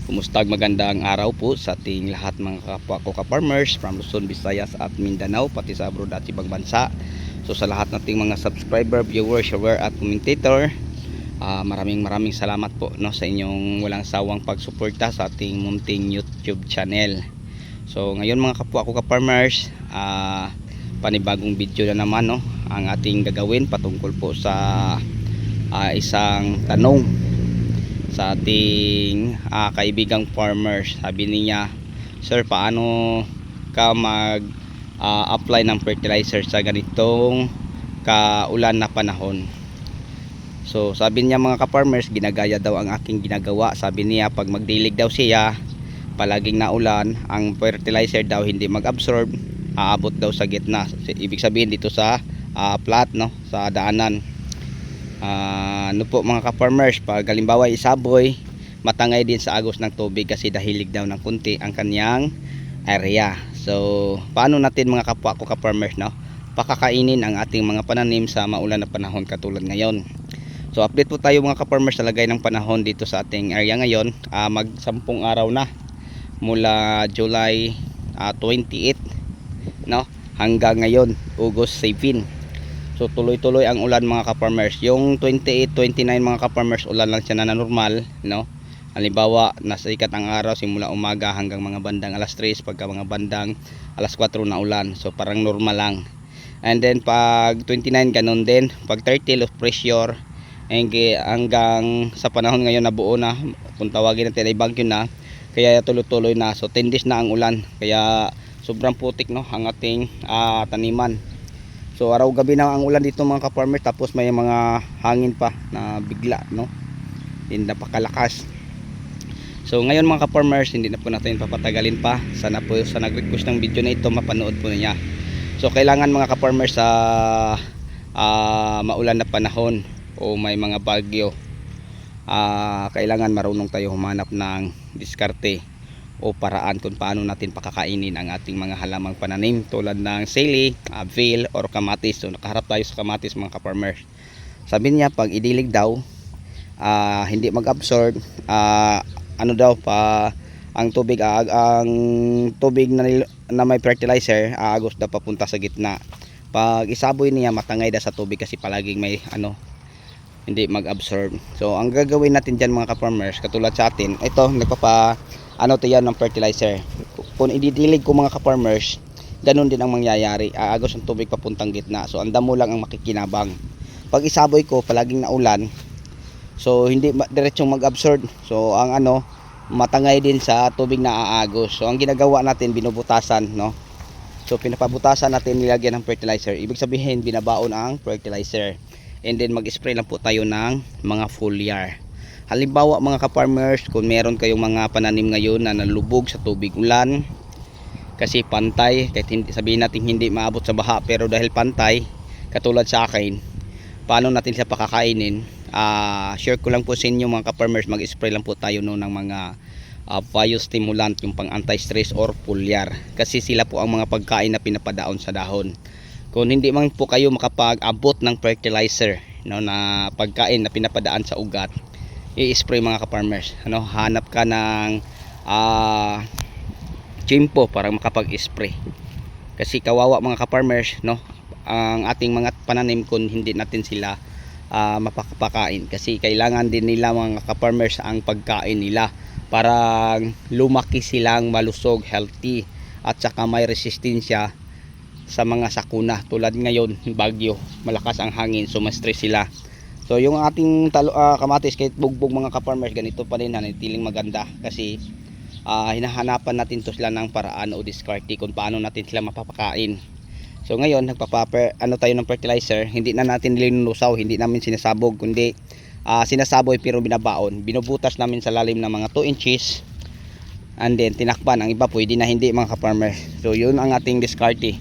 Kumusta, magandang araw po sa ating lahat mga kapwa ko ka-farmers from Luzon, Visayas at Mindanao, pati sa abroad at ibang bansa. So sa lahat nating mga subscriber, viewers, share at commentator, maraming salamat po, no, sa inyong walang sawang pagsuporta sa ating munting YouTube channel. So ngayon mga kapwa ko ka-farmers, panibagong video na naman, no, ang ating gagawin patungkol po sa isang tanong sa ating kaibigang farmers. Sabi niya, sir, paano ka mag apply ng fertilizer sa ganitong kaulan na panahon? So sabi niya mga ka-farmers, ginagaya daw ang aking ginagawa. Sabi niya pag magdilig daw siya, palaging naulan, ang fertilizer daw hindi mag-absorb, aabot daw sa gitna. Ibig sabihin dito sa plat, no, sa daanan. Ano po mga ka-farmers, pag halimbawa isaboy, matangay din sa agos ng tubig kasi dahilig daw ng kunti ang kanyang area. So paano natin mga kapwa ko ka-farmers, no, pakakainin ang ating mga pananim sa maulan na panahon katulad ngayon? So update po tayo mga ka-farmers sa lagay ng panahon dito sa ating area ngayon. Mag 10 araw na mula July 28, no, hanggang ngayon August 7. So tuloy-tuloy ang ulan mga ka-farmers. Yung 28, 29 mga ka-farmers, ulan lang siya na normal, no. Halimbawa, nasa ikat ang araw simula umaga hanggang mga bandang alas 3, pagka mga bandang alas 4 na ulan. So parang normal lang. And then pag 29 ganun din. Pag 30 low pressure, hanggang sa panahon ngayon na buo na, kung tawagin natin ay bagyo na, kaya tuloy-tuloy na. So 10 days na ang ulan. Kaya sobrang putik, no, ang ating taniman. So araw gabi na ang ulan dito mga ka-farmers, tapos may mga hangin pa na bigla, no, hindi napakalakas. So ngayon mga ka-farmers, hindi na po natin papatagalin pa. Sana po sa nag-request ng video na ito, mapanood po niya. So kailangan mga ka-farmers sa maulan na panahon o may mga bagyo, kailangan marunong tayo humanap ng diskarte o paraan kung paano natin pakakainin ang ating mga halamang pananim tulad ng sili, veal or kamatis. So nakaharap tayo sa kamatis mga ka-farmers. Sabi niya pag idilig daw, hindi mag-absorb, ano daw pa ang tubig, ang tubig na may fertilizer aagos daw papunta sa gitna. Pag isaboy niya, matangay daw sa tubig kasi palaging may hindi mag-absorb. So ang gagawin natin dyan mga ka-farmers, katulad sa atin, ito to yan ng fertilizer. Kung ididilig ko mga ka-farmers, ganun din ang mangyayari, aagos ang tubig papuntang gitna. So ang damo lang ang makikinabang. Pag isaboy ko, palaging naulan, so hindi diretsong mag-absorb. So ang matangay din sa tubig na aagos. So ang ginagawa natin, binubutasan, no. So pinapabutasan natin, nilagyan ng fertilizer. Ibig sabihin binabaon ang fertilizer. And then mag-spray lang po tayo ng mga foliar. Halimbawa mga ka-farmers, kung meron kayong mga pananim ngayon na nalubog sa tubig ulan, kasi pantay, kahit sabihin natin hindi maabot sa baha, pero dahil pantay, katulad sa akin, paano natin siya pakakainin? Share ko lang po sa inyo mga ka-farmers, mag-spray lang po tayo ng mga biostimulant, yung pang anti-stress or foliar, kasi sila po ang mga pagkain na pinapadaon sa dahon. Kung hindi man po kayo makapag-abot ng fertilizer, no, na pagkain na pinapadaan sa ugat, i-spray mga ka-farmers, hanap ka ng chimpo para makapag-spray. Kasi kawawa mga ka-farmers, no, ang ating mga pananim kung hindi natin sila mapapakain, kasi kailangan din nila mga ka-farmers ang pagkain nila para lumaki silang malusog, healthy, at saka may resistensya sa mga sakuna. Tulad ngayon, bagyo, malakas ang hangin, so ma-stress sila. So yung ating kamatis, kahit bugbog mga ka-farmers, ganito pa rin, nanitiling maganda, kasi hinahanapan natin to sila ng paraan o diskarte kung paano natin sila mapapakain. So ngayon tayo ng fertilizer, hindi na natin linusaw, hindi namin sinasabog, kundi sinasaboy pero binabaon. Binubutas namin sa lalim ng mga 2 inches, and then tinakpan. Ang iba pwede na hindi mga ka-farmers. So yun ang ating diskarte.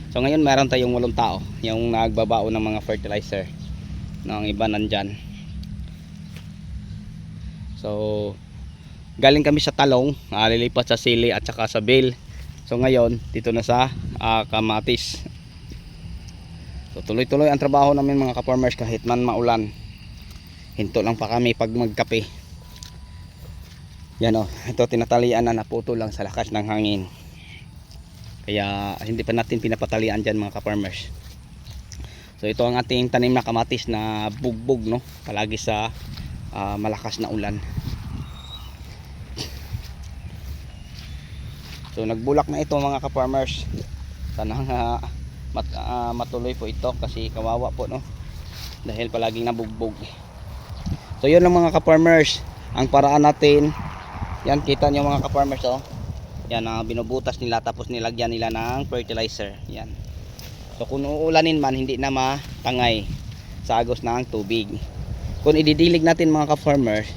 So ngayon meron tayong 8 tao yung nagbabaon ng mga fertilizer, no, ang iba nandyan. So galing kami sa talong, lilipat sa sili at saka sa veal. So ngayon dito na sa kamatis. So tuloy-tuloy ang trabaho namin mga ka-farmers, kahit man maulan. Hinto lang pa kami pag magkape. Yan o, ito tinatalian na, naputo lang sa lakas ng hangin. Kaya hindi pa natin pinapatalian dyan mga ka-farmers. So ito ang ating tanim na kamatis na bugbog, no, palagi sa malakas na ulan. So nagbulak na ito mga ka-farmers. Sana matuloy po ito kasi kawawa po, no, dahil palaging nabugbog. So yun lang mga ka-farmers ang paraan natin. Yan, kita nyo mga ka-farmers, oh. Yan, binubutas nila tapos nilagyan nila ng fertilizer. Yan. So kung uulanin man, hindi na matangay sa agos ng tubig. Kung ididilig natin mga ka-farmers,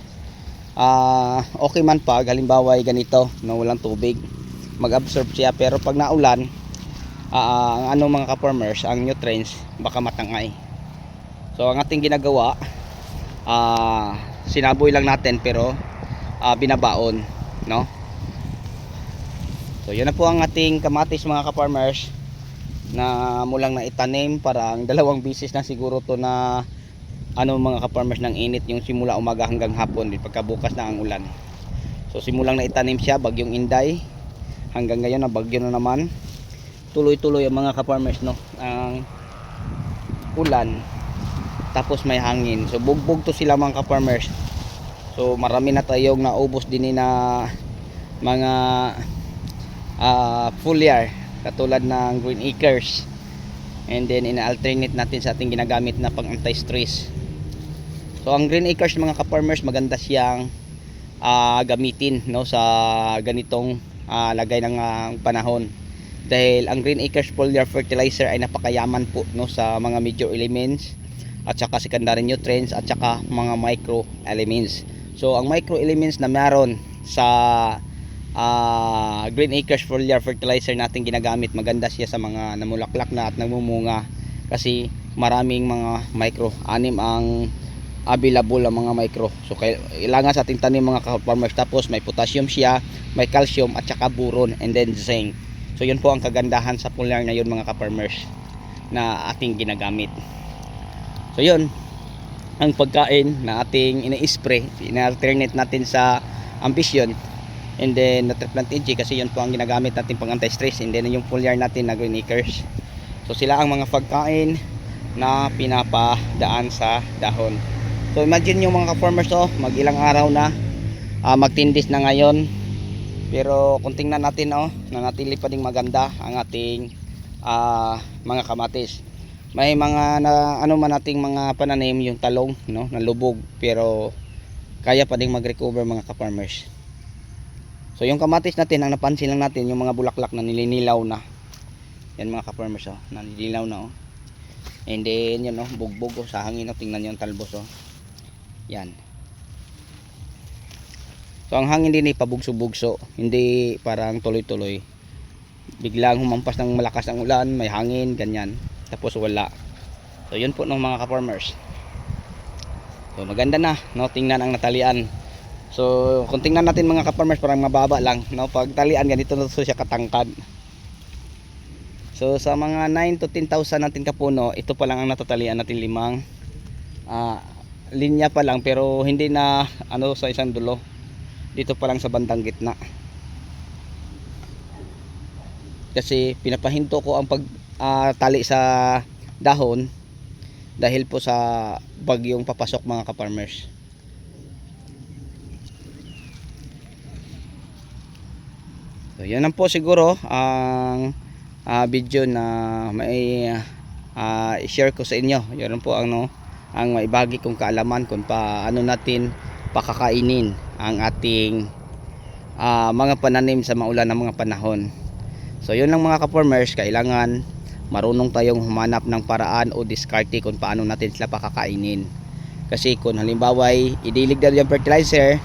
okay man pag halimbawa ay ganito na walang tubig, mag-absorb siya. Pero pag naulan, ang mga ka-farmers, ang nutrients baka matangay. So ang ating ginagawa, sinaboy lang natin pero binabaon, no? So yun na po ang ating kamatis mga ka-farmers na mulang na itanim. Parang 2 bisis na siguro to na mga ka-farmers ng init, yung simula umaga hanggang hapon, pagkabukas na ang ulan. So simulang na itanim siya, bagyong Inday, hanggang ngayon na bagyo na naman. Tuloy-tuloy ang mga ka-farmers, no, ang ulan tapos may hangin. So bugbog to sila mga ka-farmers. So marami na tayong naubos din na mga foliar katulad ng Green Acres, and then ina-alternate natin sa ating ginagamit na pang anti-stress. So ang Green Acres mga ka-farmers, maganda siyang gamitin, no, sa ganitong lagay ng panahon, dahil ang Green Acres foliar fertilizer ay napakayaman po, no, sa mga major elements at saka secondary nutrients at saka mga micro elements. So ang micro elements na meron sa Green Acres foliar fertilizer natin ginagamit, maganda siya sa mga namulaklak na at namumunga, kasi maraming mga micro, 6 ang available ang mga micro. So kailangan sa ating tanim mga farmers. Tapos may potassium siya, may calcium at saka boron, and then zinc. So yun po ang kagandahan sa foliar na yun mga ka-farmers na ating ginagamit. So yun ang pagkain na ating ina-spray, ina-alternate natin sa Ambition, and then Nutriplant EG, kasi yun po ang ginagamit natin pang anti-stress, and then yung foliar natin na Green Acres. So sila ang mga pagkain na pinapadaan sa dahon. So imagine yung mga ka-farmers, mag-ilang araw na, magtindis na ngayon, pero kung tingnan natin, nanatili pa ding maganda ang ating mga kamatis. May mga man nating mga pananim, yung talong, no, na lubog, pero kaya pa ding mag-recover mga ka-farmers. So yung kamatis natin, ang napansin lang natin yung mga bulaklak na nilinilaw na. Yan mga ka-farmers, na nilinilaw na, and then yun, bugbog sa hangin, tingnan nyo yung talbos, yan. So ang hangin din ay pabugso-bugso, hindi parang tuloy-tuloy. Biglang humampas ng malakas ang ulan, may hangin, ganyan, tapos wala. So yun po ng mga ka-farmers. So maganda na, no, tingnan ang natalian. So kung tingnan natin mga ka-farmers, parang mababa lang, no, pag talian ganito na siya katangkad. So sa mga 9 to 10,000 natin kapuno, ito pa lang ang natatalian natin, 5 linya pa lang, pero hindi na sa isang dulo. Dito pa lang sa bandang gitna, kasi pinapahinto ko ang tali sa dahon dahil po sa bagyong papasok mga ka-farmers. So yan lang po siguro ang video na may i-share ko sa inyo. Yan po ang maibagi kong kaalaman kung paano natin pakakainin ang ating mga pananim sa maulan ng mga panahon. So yun lang mga ka-farmers, kailangan marunong tayong humanap ng paraan o diskarte kung paano natin sila pakakainin. Kasi kung halimbawa ay idilig na yung fertilizer,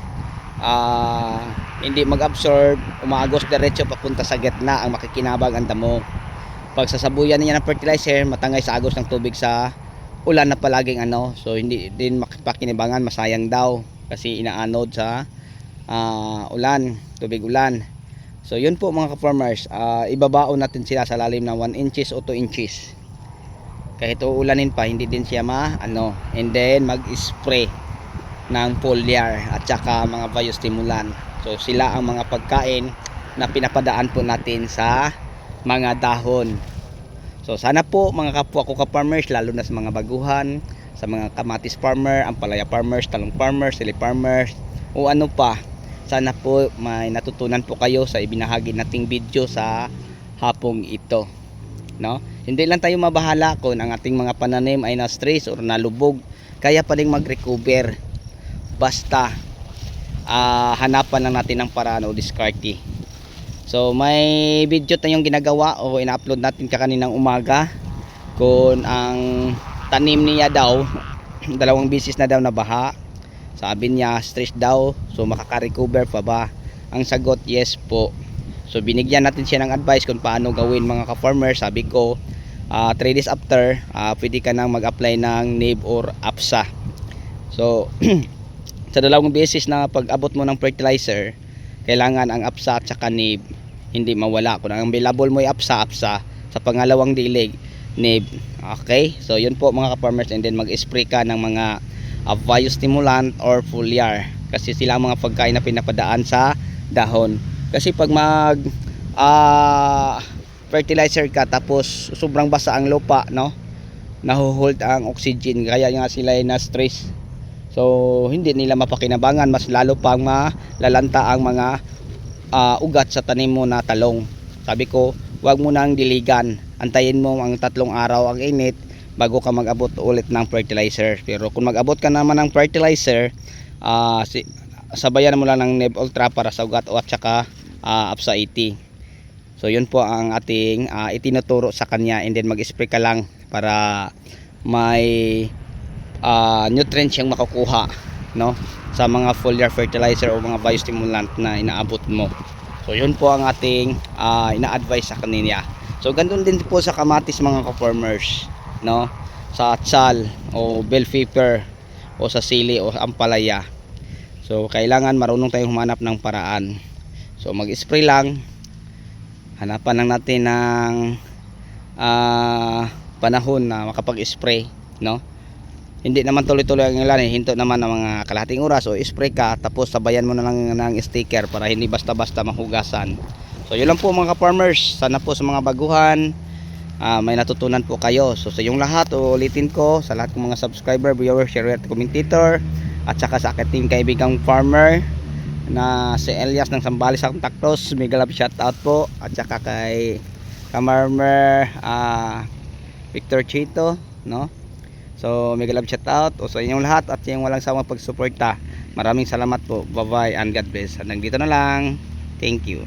hindi mag-absorb, umaagos diretso papunta sa gitna ang makikinabang ang damo. Pag sasabuyan niya ng fertilizer, matangay sa agos ng tubig sa ulan na palaging so hindi din makipakinabangan, masayang daw kasi inaanod sa ulan, tubig ulan. So yun po mga ka-farmers, ibabaon natin sila sa lalim ng 1 inches o 2 inches. Kahit uulanin pa, hindi din siya and then mag-spray ng foliar at saka mga biostimulant. So sila ang mga pagkain na pinapadaan po natin sa mga dahon. So sana po mga kapwa ko ka-farmers, lalo na sa mga baguhan, sa mga kamatis farmer, ampalaya farmers, talong farmers, sili farmers, o ano pa, sana po may natutunan po kayo sa ibinahagi nating video sa hapong ito, no? Hindi lang tayo mabahala kung ang ating mga pananim ay na-stress or nalubog, kaya pa rin mag-recover, basta hanapan lang natin ng paraan o diskarte. So may video tayong ginagawa o ina-upload natin kaninang umaga kung ang tanim niya daw 2 beses na daw nabaha. Sabi niya stress daw, so makaka-recover pa ba? Ang sagot, yes po. So binigyan natin siya ng advice kung paano gawin mga ka-farmer. Sabi ko 3 days after pwede ka nang mag-apply ng NAVE or APSA. So sa 2 beses na pag-abot mo ng fertilizer, kailangan ang APSA at saka NAVE hindi mawala. Kung ang available mo ay APSA, sa pangalawang dilig NAVE. Okay, so yun po mga ka-farmers, and then mag-spray ka ng mga biostimulant or foliar, kasi sila ang mga pagkain na pinapadaan sa dahon. Kasi pag mag fertilizer ka tapos sobrang basa ang lupa, no, nahuhold ang oxygen, kaya nga sila ay na-stress. So hindi nila mapakinabangan, mas lalo pang malalanta ang mga ugat sa tanim mo na talong. Sabi ko, wag mo nang diligan, antayin mo ang 3 araw ang init bago ka mag-abot ulit ng fertilizer. Pero kung mag-abot ka naman ng fertilizer, sabayan mo lang ng NAVE Ultra para sa ugat at saka APSA 80. So yun po ang ating itinuturo sa kanya, and then mag-spray ka lang para may nutrients siyang makukuha, no, sa mga foliar fertilizer o mga biostimulant na inaabot mo. So yun po ang ating ina-advise sa kanila. So ganun din po sa kamatis mga ka-farmers, no, sa atsal o bell pepper o sa sili o ampalaya. So kailangan marunong tayong humanap ng paraan. So mag-spray lang, hanapan lang natin ng panahon na makapag-spray, no. Hindi naman tuloy-tuloy ang ilan, hinto naman ng mga kalahating oras o spray ka, tapos sabayan mo na lang ng sticker para hindi basta-basta mahugasan. So yun lang po mga ka-farmers, sana po sa mga baguhan may natutunan po kayo. So sa yung lahat, ulitin ko, sa lahat ng mga subscriber, viewer, share at commentator, at saka sa aking kaibigang farmer na si Elias ng Sambales Santa Cruz, mega love shoutout po. At saka kay Kamarmer Victor Chito, no. So mega love shoutout o sa inyong lahat at yung walang sawang pagsuporta. Maraming salamat po. Bye bye and God bless. Hanggang dito na lang. Thank you.